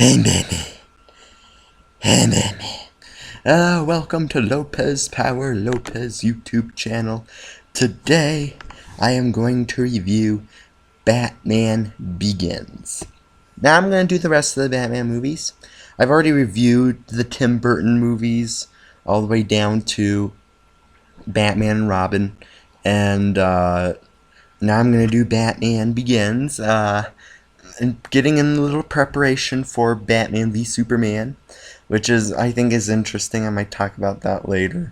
Hey baby, hey baby. Welcome to Lopez Power Lopez YouTube channel. Today, I am going to review Batman Begins. Now I'm going to do the rest of the Batman movies. I've already reviewed the Tim Burton movies all the way down to Batman and Robin, and now I'm going to do Batman Begins. And getting in a little preparation for Batman v Superman, which is I think is interesting. I might talk about that later.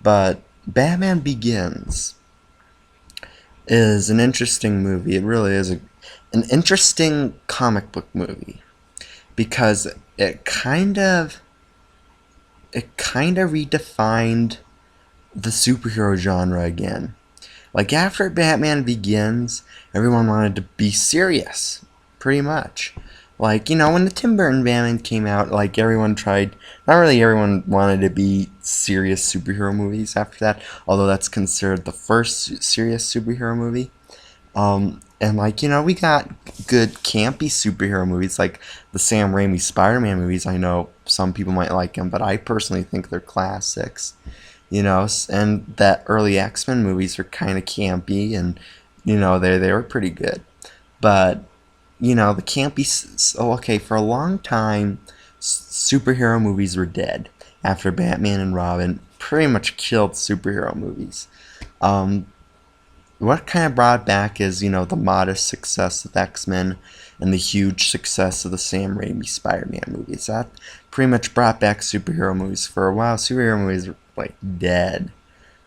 But Batman Begins is an interesting movie. It really is an interesting comic book movie because it kind of redefined the superhero genre again. Like after Batman Begins, everyone wanted to be serious, pretty much. Like, when the Tim Burton Batman came out, like everyone tried, not really everyone wanted to be serious superhero movies after that, although that's considered the first serious superhero movie. And like, we got good campy superhero movies like the Sam Raimi Spider-Man movies. I know some people might like them, but I personally think they're classics. And that early X-Men movies were kind of campy, and they were pretty good. But the campy. Okay, for a long time, superhero movies were dead after Batman and Robin pretty much killed superhero movies. Um, what kind of brought back is the modest success of X-Men and the huge success of the Sam Raimi Spider-Man movies. That pretty much brought back superhero movies. For a while, superhero movies were like dead.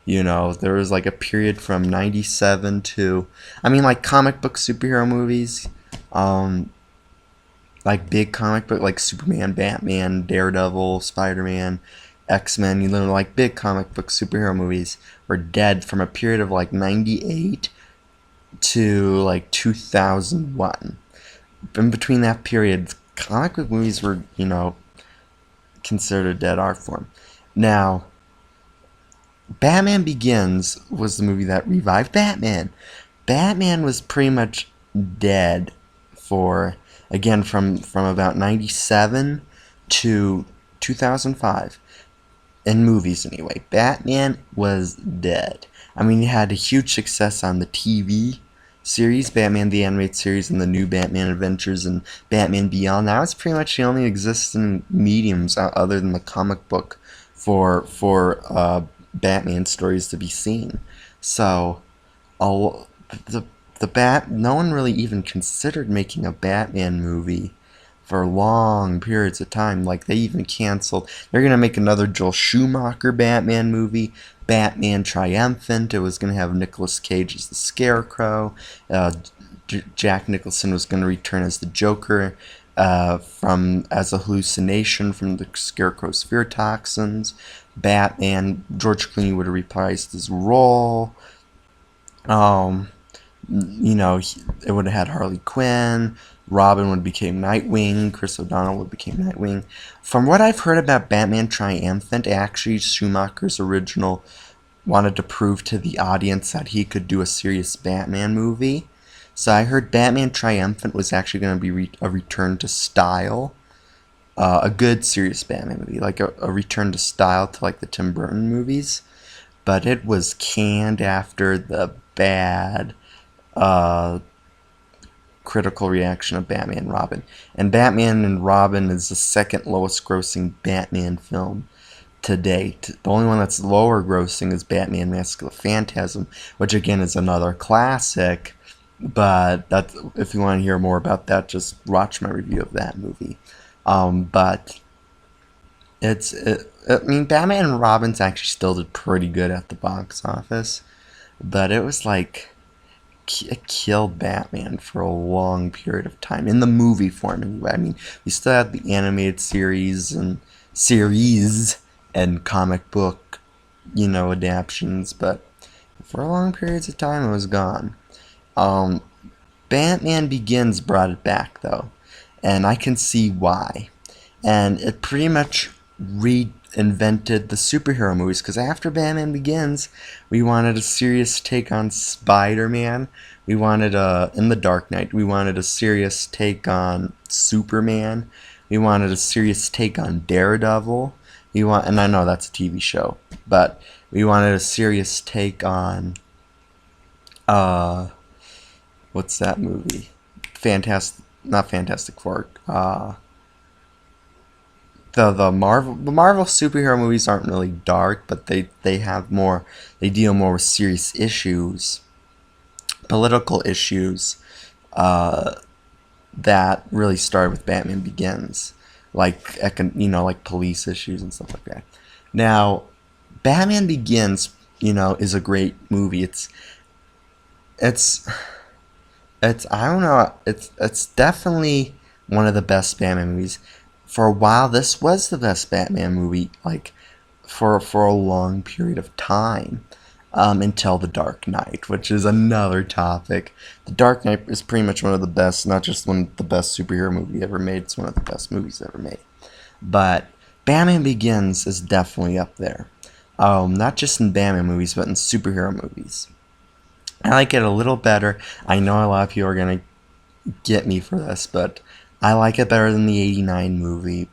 There was like a period from 97 to, like comic book superhero movies, um, like big comic book, like Superman, Batman, Daredevil, Spider-Man, X-Men, like big comic book superhero movies were dead from a period of like 98 to like 2001. In between that period, comic book movies were, considered a dead art form. Now, Batman Begins was the movie that revived Batman. Batman was pretty much dead for, again, from about 97 to 2005. In movies, anyway. Batman was dead. He had a huge success on the TV series, Batman the Animated Series, and the new Batman Adventures and Batman Beyond. That was pretty much the only existing mediums other than the comic book for Batman stories to be seen. So, all no one really even considered making a Batman movie for long periods of time. Like they even canceled. They're gonna make another Joel Schumacher Batman movie, Batman Triumphant. It was gonna have Nicolas Cage as the Scarecrow. Jack Nicholson was gonna return as the Joker, from as a hallucination from the Scarecrow's fear toxins. Batman George Clooney would have reprised his role. Um, it would have had Harley Quinn. Robin would become Nightwing. Chris O'Donnell would become Nightwing. From what I've heard about Batman Triumphant, actually Schumacher's original wanted to prove to the audience that he could do a serious Batman movie. So I heard Batman Triumphant was actually going to be a return to style. A good serious Batman movie, like a return to style to like the Tim Burton movies. But it was canned after the bad uh, critical reaction of Batman and Robin. And Batman and Robin is the second lowest grossing Batman film to date. The only one that's lower grossing is Batman Mask of the Phantasm, which again is another classic. But that's, if you want to hear more about that, just watch my review of that movie. But Batman and Robin's actually still did pretty good at the box office, but it was like it killed Batman for a long period of time in the movie form. Anyway, we still had the animated series and comic book, adaptions, but for long periods of time it was gone. Um, Batman Begins brought it back though, and I can see why. And it pretty much reinvented the superhero movies, because after Batman Begins, we wanted a serious take on Spider-Man. In The Dark Knight, we wanted a serious take on Superman. We wanted a serious take on Daredevil. And I know that's a TV show, but we wanted a serious take on uh, what's that movie? Not Fantastic Four. The Marvel superhero movies aren't really dark, but they deal more with serious issues, political issues, uh, that really started with Batman Begins, like like police issues and stuff like that. Now, Batman Begins, is a great movie. It's it's I don't know. It's definitely one of the best Batman movies. For a while, this was the best Batman movie, like for a long period of time, until The Dark Knight, which is another topic. The Dark Knight is pretty much one of the best, not just one of the best superhero movie ever made. It's one of the best movies ever made. But Batman Begins is definitely up there. Not just in Batman movies, but in superhero movies. I like it a little better. I know a lot of people are gonna get me for this, but I like it better than the '89 movie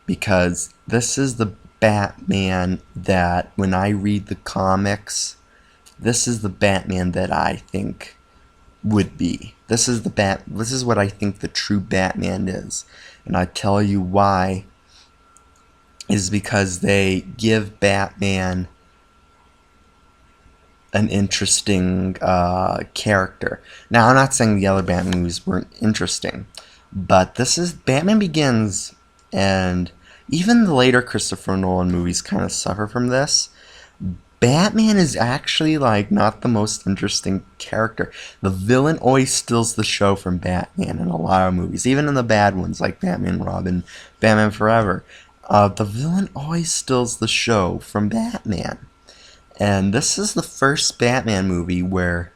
because this is the Batman that, when I read the comics, this is the Batman that I think would be. This is what I think the true Batman is. And I tell you why is because they give Batman an interesting character. Now, I'm not saying the other Batman movies weren't interesting, but this is Batman Begins, and even the later Christopher Nolan movies kind of suffer from this. Batman is actually like not the most interesting character. The villain always steals the show from Batman in a lot of movies, even in the bad ones like Batman Robin, Batman Forever. The villain always steals the show from Batman. And this is the first Batman movie where,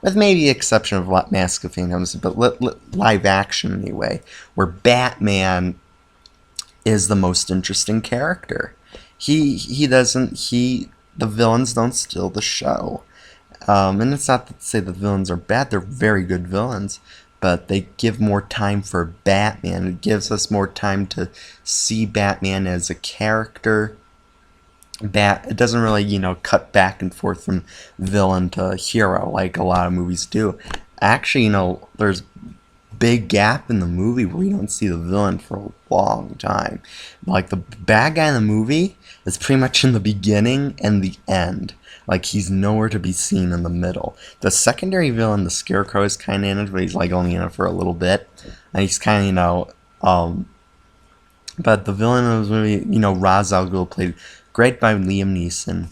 with maybe the exception of Mask of Phantoms, but live action anyway, where Batman is the most interesting character. The villains don't steal the show. And it's not to say the villains are bad, they're very good villains, but they give more time for Batman. It gives us more time to see Batman as a character. It doesn't really, cut back and forth from villain to hero like a lot of movies do. Actually, there's big gap in the movie where you don't see the villain for a long time. Like, the bad guy in the movie is pretty much in the beginning and the end. Like, he's nowhere to be seen in the middle. The secondary villain, the Scarecrow, is kind of in it, but he's like only in it for a little bit. And he's kind of, but the villain of this movie, Ra's al Ghul, played great by Liam Neeson,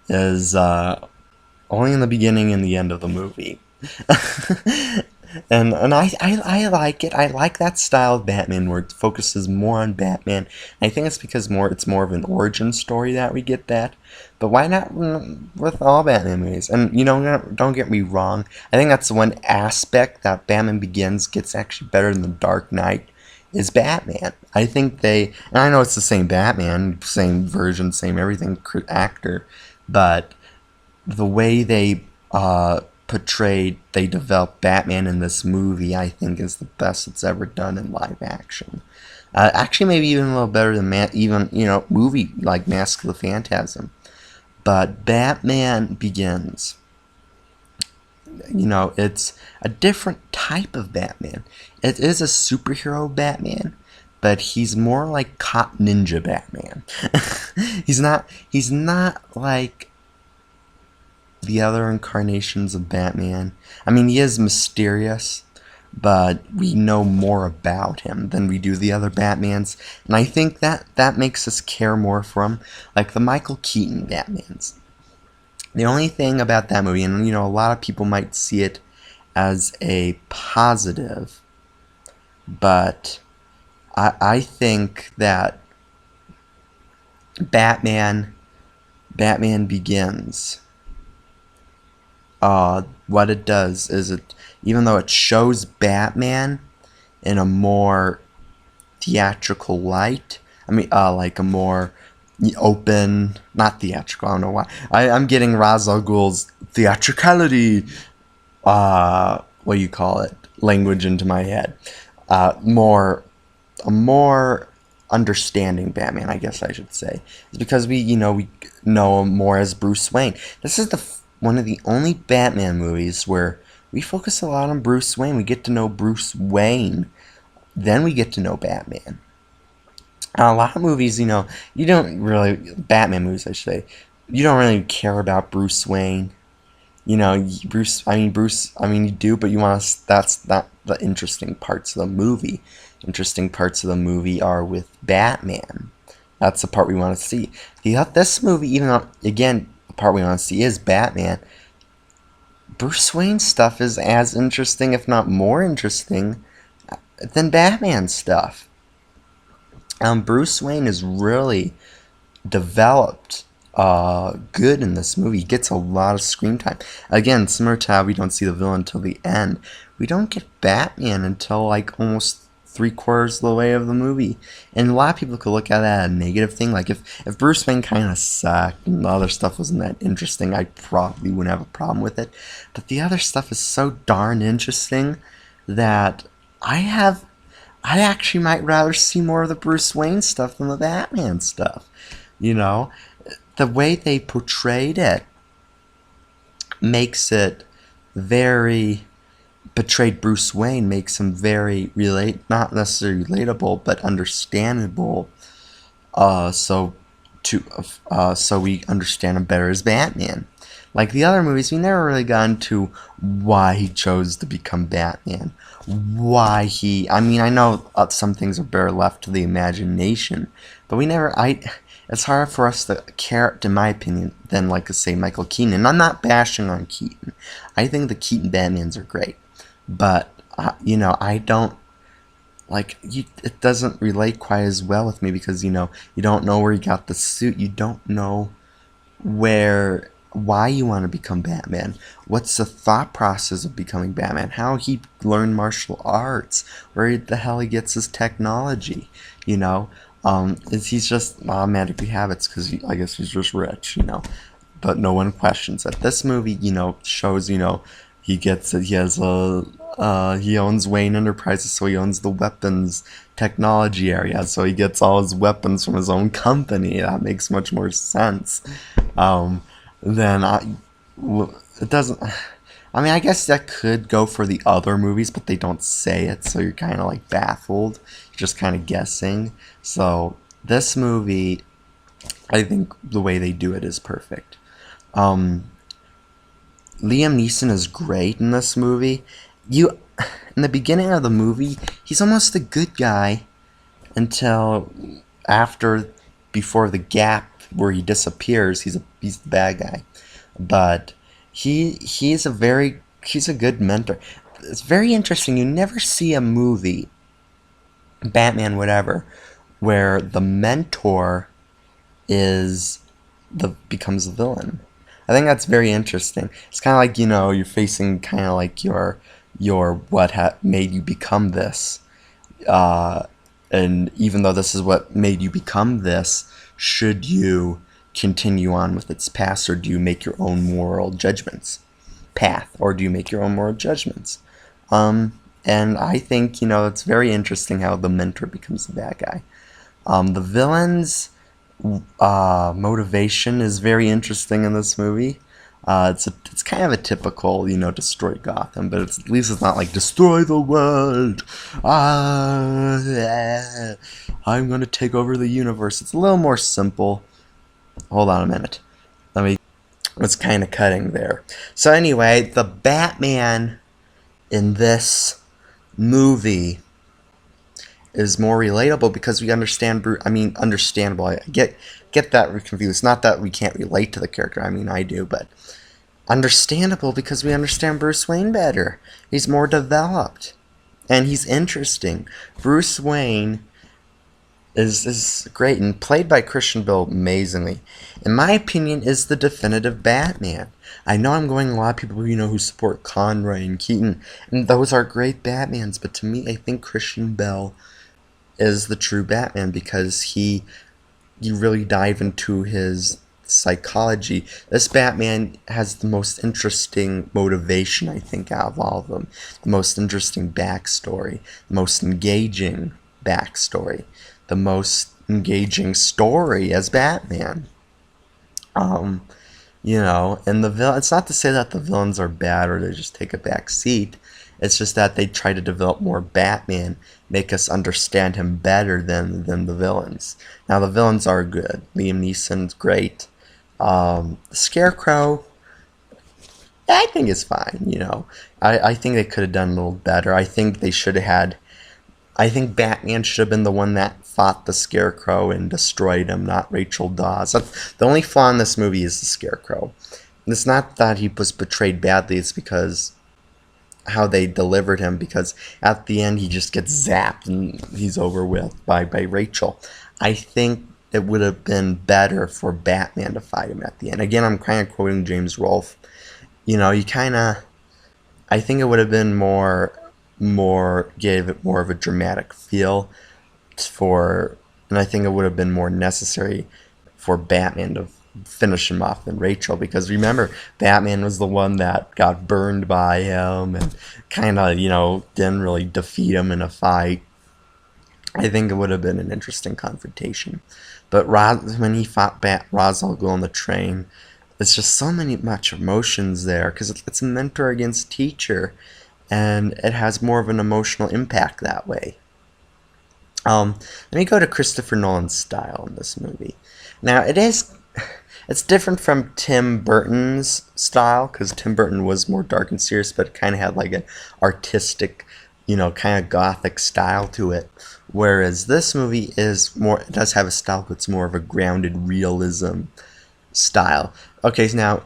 is only in the beginning and the end of the movie. And I like it. I like that style of Batman where it focuses more on Batman. I think it's because it's more of an origin story that we get that. But why not with all Batman movies? And don't get me wrong. I think that's one aspect that Batman Begins gets actually better than The Dark Knight is Batman. I think and I know it's the same Batman, same version, same everything, actor, but the way they they developed Batman in this movie, I think, is the best it's ever done in live action. Actually, maybe even a little better than movie like Mask of the Phantasm. But Batman Begins, it's a different type of Batman. It is a superhero Batman, but he's more like cop ninja Batman. He's not like the other incarnations of Batman. I mean, he is mysterious, but we know more about him than we do the other Batmans, and I think that makes us care more for him. Like the Michael Keaton Batmans. The only thing about that movie, and a lot of people might see it as a positive, but I think that Batman Begins, what it does is even though it shows Batman in a more theatrical light, like a more open, not theatrical, I don't know why. I'm getting Ra's al Ghul's theatricality, what do you call it, language into my head. More a more understanding Batman, I guess I should say. It's because we know him more as Bruce Wayne. This is one of the only Batman movies where we focus a lot on Bruce Wayne. We get to know Bruce Wayne, then we get to know Batman. A lot of movies, you don't really, Batman movies, I should say, you don't really care about Bruce Wayne. You do, but that's not the interesting parts of the movie. Interesting parts of the movie are with Batman. That's the part we want to see. This movie, even though, again, the part we want to see is Batman, Bruce Wayne stuff is as interesting, if not more interesting, than Batman stuff. Bruce Wayne is really developed good in this movie. He gets a lot of screen time. Again, similar to how we don't see the villain until the end, we don't get Batman until like almost 3/4 of the way of the movie. And a lot of people could look at that as a negative thing. Like if Bruce Wayne kind of sucked and the other stuff wasn't that interesting, I probably wouldn't have a problem with it. But the other stuff is so darn interesting that I actually might rather see more of the Bruce Wayne stuff than the Batman stuff. The way they portrayed it makes it very portrayed Bruce Wayne makes him very not necessarily relatable, but understandable. So we understand him better as Batman. Like the other movies, we never really got into why he chose to become Batman. I know some things are better left to the imagination, but it's hard for us to care, in my opinion, than say Michael Keaton. And I'm not bashing on Keaton. I think the Keaton Batmans are great, but I don't it doesn't relate quite as well with me because you don't know where he got the suit. You don't know why you want to become Batman. What's the thought process of becoming Batman? How he learned martial arts? Where the hell he gets his technology? He's just automatically habits because I guess he's just rich, But no one questions it. This movie, shows, he owns Wayne Enterprises, so he owns the weapons technology area, so he gets all his weapons from his own company. That makes much more sense. It doesn't. I guess that could go for the other movies, but they don't say it, so you're kind of baffled. You're just kind of guessing. So this movie, I think the way they do it is perfect. Liam Neeson is great in this movie. In the beginning of the movie, he's almost a good guy until before the gap where he disappears. He's the bad guy, but he's a good mentor. It's very interesting. You never see a movie, Batman, whatever, where the mentor becomes the villain. I think that's very interesting. It's kind of like, you're facing kind of like your what made you become this. And even though this is what made you become this, should you continue on with its path, or do you make your own moral judgments? And I think, it's very interesting how the mentor becomes the bad guy. The villain's motivation is very interesting in this movie. It's kind of a typical, destroy Gotham, but at least it's not like destroy the world. I'm gonna take over the universe. It's a little more simple. Hold on a minute. Was kind of cutting there. So anyway, the Batman in this movie is more relatable because we understand understandable. I get that confused. Not that we can't relate to the character. I do, but understandable because we understand Bruce Wayne better. He's more developed, and he's interesting. Bruce Wayne is great and played by Christian Bale amazingly. In my opinion, is the definitive Batman. I know I'm going a lot of people who support Conroy and Keaton, and those are great Batmans, but to me, I think Christian Bale is the true Batman because you really dive into his psychology. This Batman has the most interesting motivation, I think, out of all of them. The most interesting backstory, the most engaging backstory, the most engaging story as Batman. Um, and the villain. It's not to say that the villains are bad or they just take a back seat. It's just that they try to develop more Batman, make us understand him better than the villains. Now the villains are good. Liam Neeson's great. The Scarecrow, I think is fine. I think they could have done a little better. I think they should have had. I think Batman should have been the one that fought the Scarecrow and destroyed him, not Rachel Dawes. The only flaw in this movie is the Scarecrow. And it's not that he was betrayed badly, it's because how they delivered him, because at the end he just gets zapped and he's over with by Rachel. I think it would have been better for Batman to fight him at the end. Again, I'm kind of quoting James Rolfe. I think it would have been gave it more of a dramatic feel and I think it would have been more necessary for Batman to finish him off than Rachel, because remember, Batman was the one that got burned by him and kind of, didn't really defeat him in a fight. I think it would have been an interesting confrontation. But when he fought Ra's al Ghul on the train, it's just much emotions there, because it's mentor against teacher, and it has more of an emotional impact that way. Let me go to Christopher Nolan's style in this movie. Now, it's different from Tim Burton's style, because Tim Burton was more dark and serious, but it kind of had like an artistic, kind of gothic style to it. Whereas this movie it does have a style, but it's more of a grounded realism style. Okay, so now,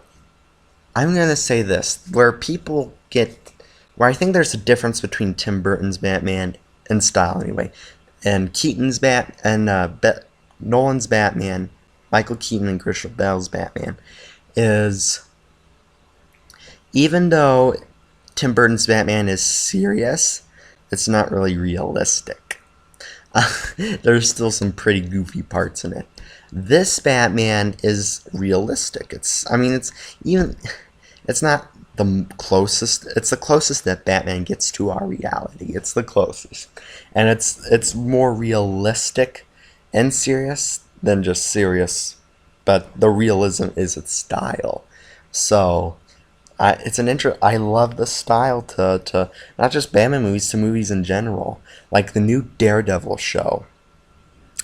I'm going to say this, where I think there's a difference between Tim Burton's Batman, in style anyway, and Nolan's Batman, Michael Keaton and Christian Bale's Batman, is, even though Tim Burton's Batman is serious, it's not really realistic. There's still some pretty goofy parts in it. This Batman is realistic. It's not the closest. It's the closest that Batman gets to our reality. It's the closest, and it's more realistic and serious than just serious. But the realism is its style. So, I love the style to not just Batman movies, to movies in general. Like the new Daredevil show,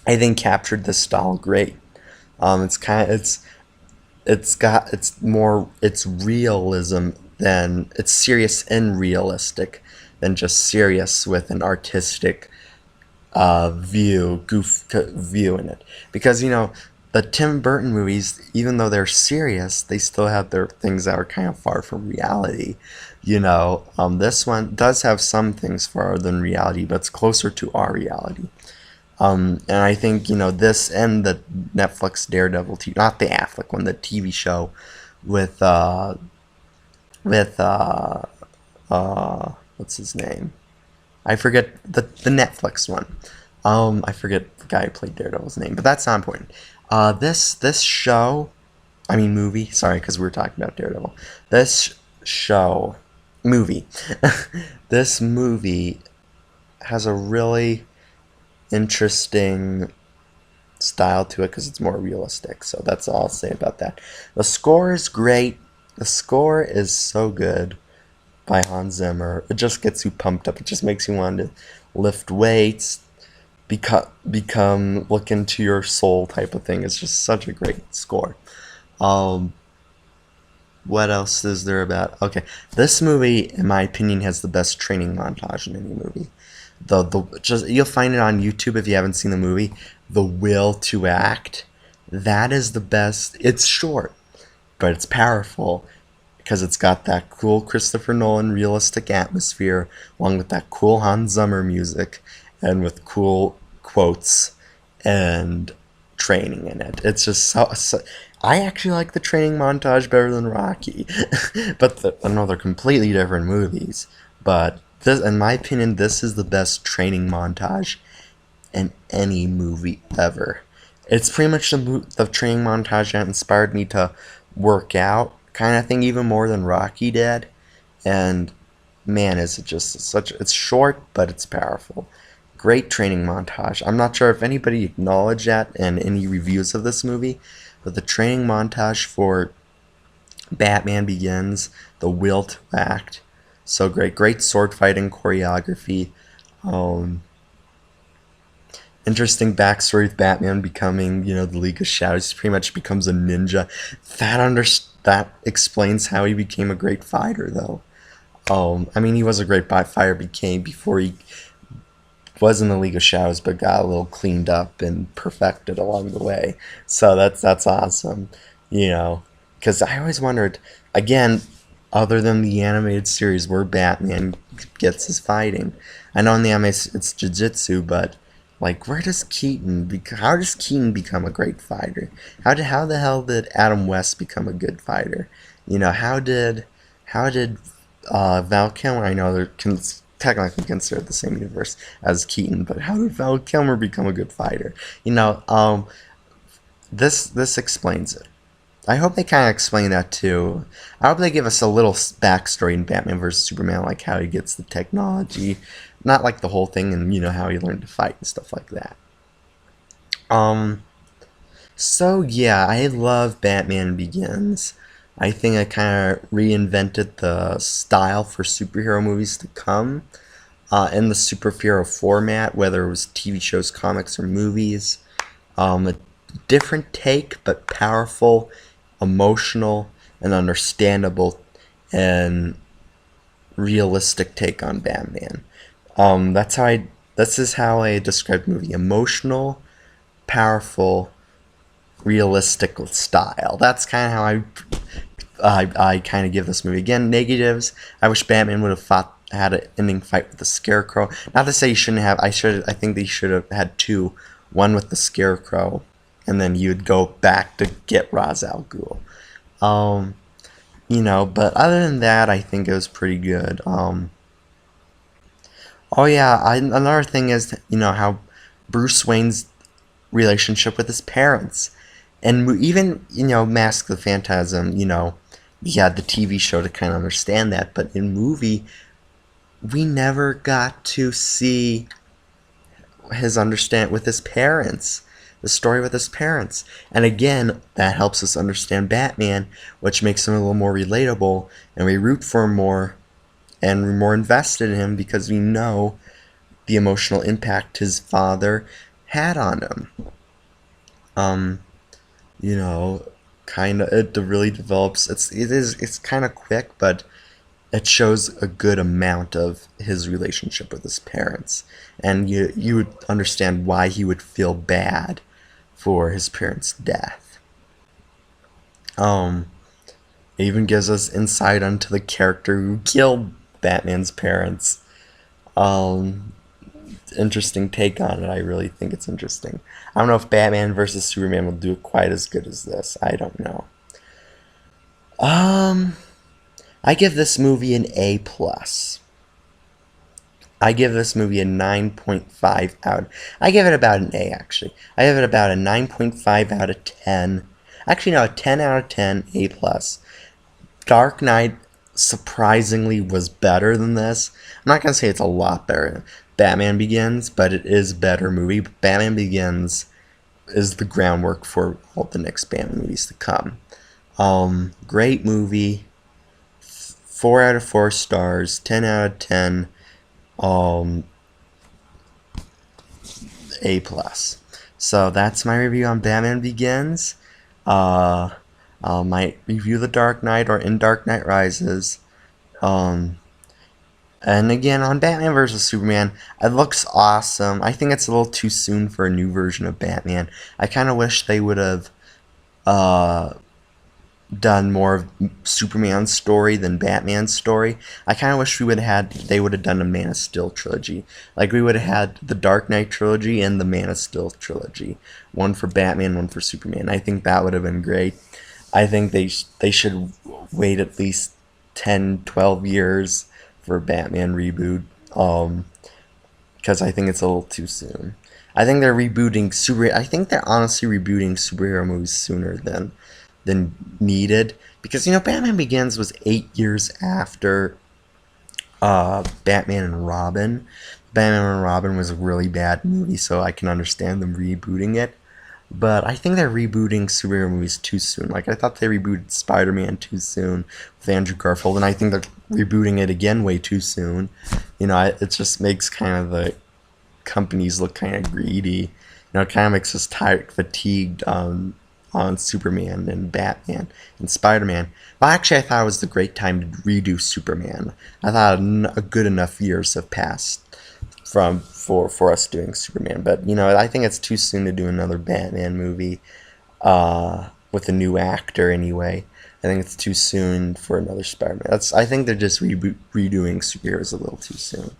I think captured this style great. It's realism it's serious and realistic than just serious with an artistic view in it. Because the Tim Burton movies, even though they're serious, they still have their things that are kind of far from reality. This one does have some things farther than reality, but it's closer to our reality. And I think, this and the Netflix Daredevil not the Affleck one, the TV show with what's his name? I forget the Netflix one. I forget the guy who played Daredevil's name, but that's not important. This show, movie, sorry, because we were talking about Daredevil. This movie has a really interesting style to it because it's more realistic. So that's all I'll say about that. The score is great. The score is so good by Hans Zimmer. It just gets you pumped up. It just makes you want to lift weights, become look into your soul type of thing. It's just such a great score. What else is there about? Okay, this movie, in my opinion, has the best training montage in any movie. You'll find it on YouTube if you haven't seen the movie. The Will to Act, that is the best. It's short, but it's powerful because it's got that cool Christopher Nolan realistic atmosphere, along with that cool Hans Zimmer music, and with cool quotes and training in it. It's just so I actually like the training montage better than Rocky, but I know they're completely different movies. But in my opinion, this is the best training montage in any movie ever. It's pretty much the training montage that inspired me to work out, kind of thing, even more than Rocky did. And man, is it just it's short, but it's powerful. Great training montage. I'm not sure if anybody acknowledged that in any reviews of this movie, but the training montage for Batman Begins, the will to act, so great. Great sword fighting choreography. Um, Interesting backstory with Batman becoming, the League of Shadows. He pretty much becomes a ninja. That explains how he became a great fighter, though. I mean, he was a great fighter became before he was in the League of Shadows, but got a little cleaned up and perfected along the way. So that's awesome, because I always wondered, again, other than the animated series where Batman gets his fighting. I know in the anime it's jiu-jitsu, but like, how does Keaton become a great fighter? How the hell did Adam West become a good fighter? How did Val Kilmer? I know they're technically considered the same universe as Keaton, but how did Val Kilmer become a good fighter? This explains it. I hope they kind of explain that too. I hope they give us a little backstory in Batman vs Superman, like how he gets the technology, not like the whole thing, and how he learned to fight and stuff like that. Um. So yeah, I love Batman Begins. I think I kind of reinvented the style for superhero movies to come in the superhero format, whether it was TV shows, comics, or movies. A different take, but powerful, emotional, and understandable, and realistic take on Batman. This is how I describe the movie: emotional, powerful, realistic style. That's kind of how I kind of give this movie. Again, negatives. I wish Batman would have had an ending fight with the Scarecrow. Not to say you shouldn't have. I think they should have had two. One with the Scarecrow, and then you'd go back to get Ra's al Ghul. Um, but other than that, I think it was pretty good. Oh yeah, another thing is how Bruce Wayne's relationship with his parents, and even Mask the Phantasm. You had the TV show to kind of understand that, but in movie, we never got to see his understand with his parents, the story with his parents, and again, that helps us understand Batman, which makes him a little more relatable, and we root for him more, and we're more invested in him because we know the emotional impact his father had on him. Um, kind of it really develops. It's kind of quick, but it shows a good amount of his relationship with his parents, and you would understand why he would feel bad for his parents' death. Um, it even gives us insight onto the character who killed Batman's parents. Um, Interesting take on it. I really think it's interesting. I don't know if Batman versus Superman will do it quite as good as this. I don't know. Um, I give this movie an A plus. I give this movie a 9.5 out. I give it about an A actually. I give it about a 9.5 out of 10. Actually, no, a 10 out of 10, A plus. Dark Knight surprisingly was better than this. I'm not gonna say it's a lot better than Batman Begins, but it is a better movie. Batman Begins is the groundwork for all the next Batman movies to come. Great movie. 4 out of 4 stars. 10 out of 10. Um, A plus. So that's my review on Batman Begins. Uh, I might review The Dark Knight or In Dark Knight Rises. Um, and again, on Batman vs. Superman, it looks awesome. I think it's a little too soon for a new version of Batman. I kind of wish they would have uh, done more of Superman's story than Batman's story. I kind of wish they would have done a Man of Steel trilogy. Like, we would have had the Dark Knight trilogy and the Man of Steel trilogy. One for Batman, one for Superman. I think that would have been great. I think they should wait at least 10, 12 years for a Batman reboot. Because I think it's a little too soon. I think they're honestly rebooting superhero movies sooner than needed, because Batman Begins was 8 years after Batman and Robin. Batman and Robin was a really bad movie, so I can understand them rebooting it. But I think they're rebooting superhero movies too soon. Like, I thought they rebooted Spider-Man too soon with Andrew Garfield, and I think they're rebooting it again way too soon. It just makes kind of the companies look kind of greedy. It kind of makes us tired, fatigued on Superman and Batman and Spider-Man. Well, actually, I thought it was the great time to redo Superman. I thought a good enough years have passed for us doing Superman. But I think it's too soon to do another Batman movie with a new actor. Anyway, I think it's too soon for another Spider-Man. I think they're just redoing superheroes a little too soon.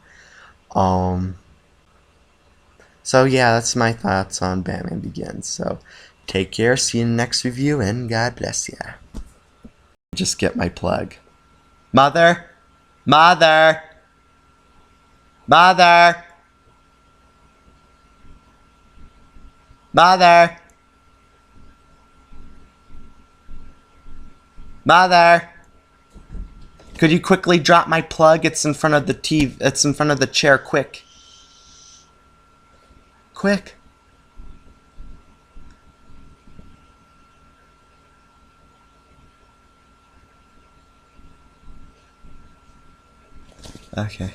So yeah, that's my thoughts on Batman Begins. So take care, see you in the next review, and God bless ya. Just get my plug. Mother! Mother! Mother! Mother! Mother! Could you quickly drop my plug? It's in front of the TV. It's in front of the chair. Quick. Quick. Okay.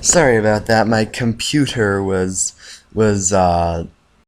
Sorry about that. My computer was